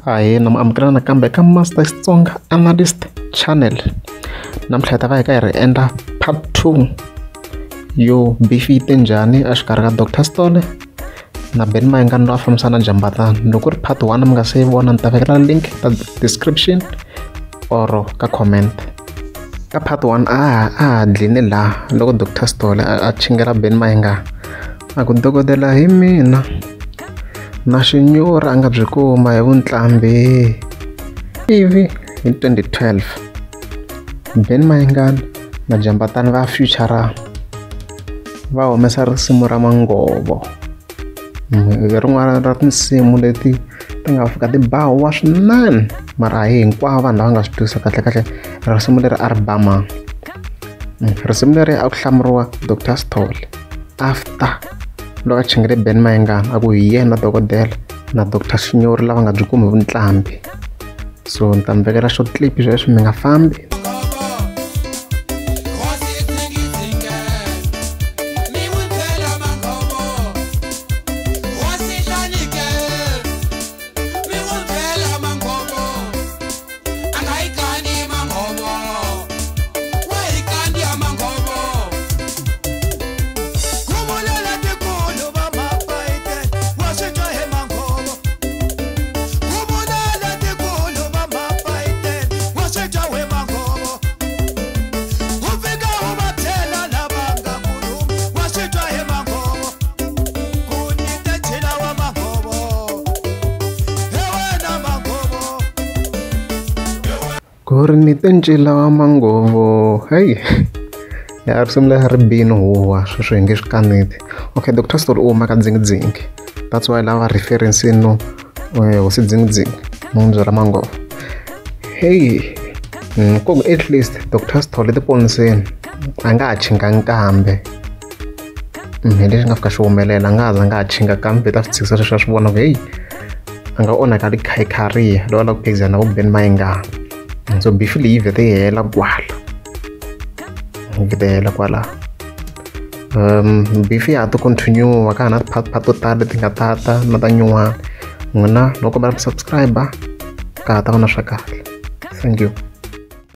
Hi, namukela nakambe ka Master Xitsonga Analyst Channel. Namuntlha hi ta va hi karhi hi endla part 2 yo beef yi te njhani exikarhi ka Dr. Stole na Ben Mayenga loyi a fambisana Jambatani. Loko ri part 1 mi nga se yi vona ni ta vekela link ka description or ka comment. Ka part 1 a dlini laha loko Dr. Stole a chingela Ben Mayenga a ku dokodela hi mina na xinyori a nga byi kuma hi vuntlambi. Ivi hi 2012 Ben Mayenga na Jambatani va future va humesa risimu ra Mangovo. Rin'wana ra tinsimu leti ti nga fika ti bawa swinene mara hi hinkwavo vanhu lava nga swi twisisa kahle risimu leri a ri bama. Risimu leri a ku hlamuriwa Dr. Stole after loko a chingele Ben Mayenga a ku hi yena dokodela na Dr. Xinyori lava nga byi kumi hi vuntlambi. So ni ta mi vekela short clip sweswi mi nga fambi. Ku ri ni te ncila wa Mangovo. Hey, ya risimu leri ri bini huwa sweswo hi nge swi kaneti. Okay, Dr. Stole u huma ka Dzingidzingi, that's why lava reference no hosi Dzingidzingi mu byela Mangovo. Hey, ku at least Dr. Stole tiponiseni a nga ha chinga nkambe. Hi leswi nga fika xi humelela a nga ha chinga kambe ta swi tshikisa leswi a swi vona ku hey a nga onhaka career loko a lava ku phikizana na vo Ben Mayenga. So beef leyi vhete yi hela kwala beef ya ha to continue ka ha na part to tala leti nga tata na ta nyuwana. N'wina loko mi subscribe ka ha ta va na swa kahle. Thank you.